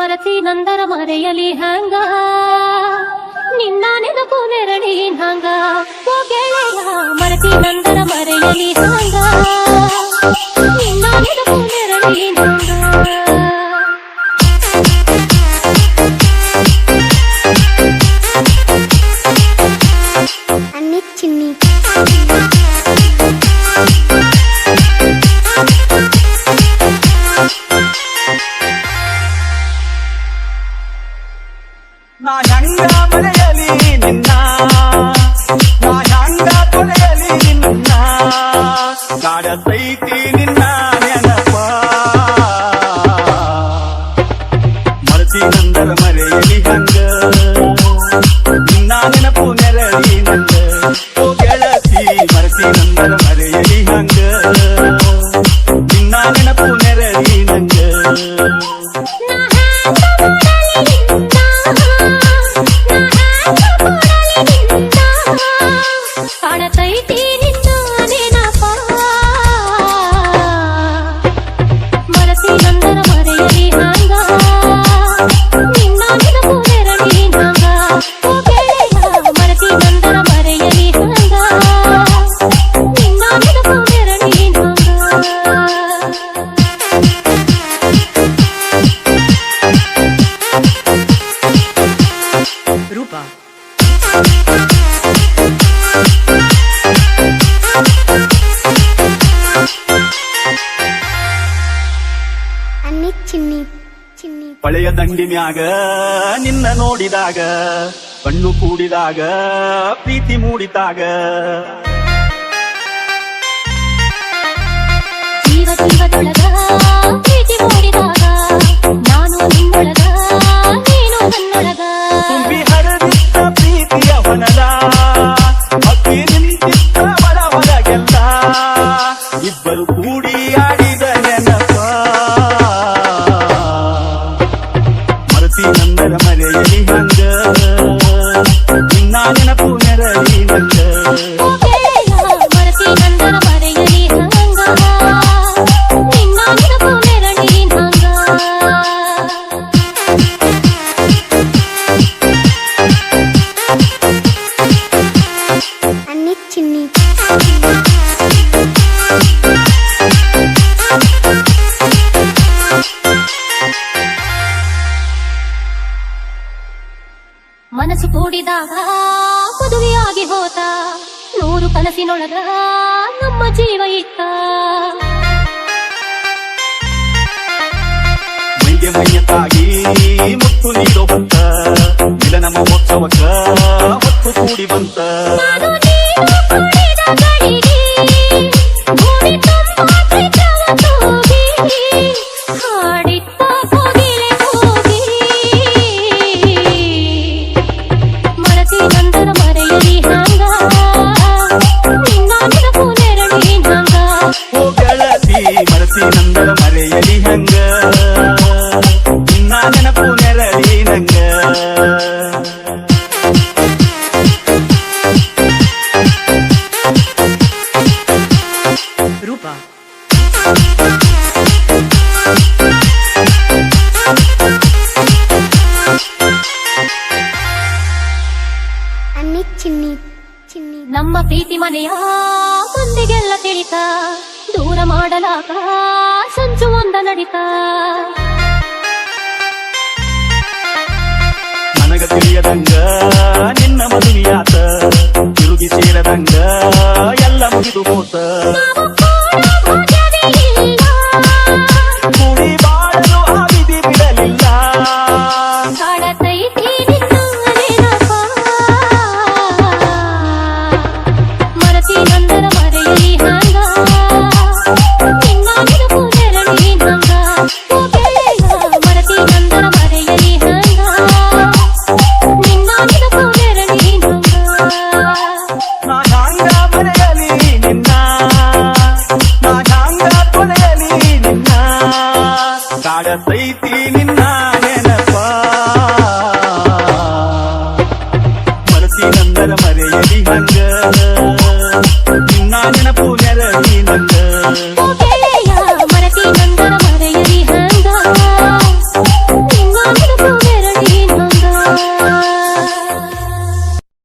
ಮರತಿ ನಂದರ ಮರೆಯಲಿ ಹಂಗ ನಿನ್ನ ನೆನಪು ನೆರಳಿ ಹಂಗ ಓ ಗೆಳೆಯ ಮರತಿ ನಂದರ ಮರೆಯಲಿ ಹಂಗ ನಿನ್ನ ನೆನಪು ನೆರಳಿ ಹಂಗ ನಾ ಹಂಗ ಮರೆಯಲಿ ನಿನ್ನ ನಾ ಹಂಗ ತೊರೆಯಲಿ ನಿನ್ನ ಕಾಡತೈತಿ ನಿನ್ನ ನೆನಪ ಮರತಿ ನಂದರ ಮರೆಯಲಿ ಹಂಗ ನಿನ್ನ ನೆನಪು ನೆರಳಿ ನಂಗ ಓ ಗೆಳತಿ ಮರತಿ ನಂದರ ಮರೆಯಲಿ ಹಂಗ ನಿನ್ನ ನೆನಪು ನೆರಳಿ ನಂಗ ಕಾಣತೈತಿ ನಿನ್ನ ನೆನಪ ಮರತಿ ನಂದರ ಮರೆಯಲಿ ಹಂಗ ನಿನ್ನ ನೆನಪು ನೆರಳಿ ಹಂಗ ಓ ಗೆಳೆಯ ಮರತಿ ನಂದರ ಮರೆಯಲಿ ಹಂಗ ನಿನ್ನ ನೆನಪು ನೆರಳಿ ಹಂಗ ರೂಪ ಹೊಳೆಯ ದಂಡಿನ್ಯಾಗ ನಿನ್ನ ನೋಡಿದಾಗ ಕಣ್ಣು ಕೂಡಿದಾಗ ಪ್ರೀತಿ ಮೂಡಿದಾಗ ಜೀವ ಜೀವದೊಳಗ ಪ್ರೀತಿ ಮೂಡಿದಾಗ ನಾನು ನಿನ್ನೊಳಗ ನೀನು ನನ್ನೊಳಗ ತುಂಬಿ ಹರಿದಿದ್ದ ಪ್ರೀತಿಯ ಹೊನದ ಅಕ್ಕಿ ನಿಂತಿದ್ದ ಬಡ ಹೊರಗೆಲ್ಲ ಇಬ್ಬರು ಕೂಡಿ ಆಡಿದ ನೆನಪ ಮರತಿ ನಂದರ ಮರೆಯಲಿ ಹಂಗ ನಿನ್ನ ನೆನಪು ನೆರಳಿ ನಂಗ ಓ ಗೆಳೆಯ ಮರತಿ ನಂದರ ಮರೆಯಲಿ ಹಂಗ ನಿನ್ನ ನೆನಪು ನೆರಳಿ ಹಂಗ ಮನಸ್ಸು ಕೂಡಿದಾಗ ಮದುವೆಯಾಗಿ ಹೋತ 100 ಕನಸಿನೊಳಗ ನಮ್ಮ ಜೀವ ಇತ್ತ ಮೈಗೆ ಮೈಯತ್ತಾಗಿ ಮುತ್ತು ನೀಡೋ ಹೊತ್ತ ಮಿಲನ ಮಹೋತ್ಸವಕ್ಕ ಹೊತ್ತು ಕೂಡಿ ಬಂತ ನಾನು ನೀನು ಕೂಡಿದ ಗಳಿಗೆ ಭೂಮಿ ತುಂಬ ಚಿತ್ರವ ತೂಗಿ ಹಾಡಿತ್ತ ಕೋಗಿಲೆ ಕೂಗಿ ಮರತಿ ನಂದರ ಮರೆಯಲಿ ಹಂಗ ನಿನ್ನ ನೆನಪು ನೆರಳಿ ಹಂಗ ಓ ಗೆಳತಿ ಮರತಿ ನಂದರ ಮರೆಯಲಿ ಹಂಗ ನಿನ್ನ ನೆನಪು ನೆರಳಿ ನಂಗ ರೂಪ ನಮ್ಮ ಪ್ರೀತಿ ಮನೆಯ ಮಂದಿಗೆಲ್ಲ ತಿಳಿತ ದೂರ ಮಾಡಲಾಕ ಸಂಚು ಒಂದ ನಡಿತ ನನಗ ತಿಳಿಯದಂಗ ನಿನ್ನ ಮದುವೆಯಾತ ತಿರುಗಿ ಸೇರದಂಗ ಎಲ್ಲ ಮುಗಿದು ಹೋತ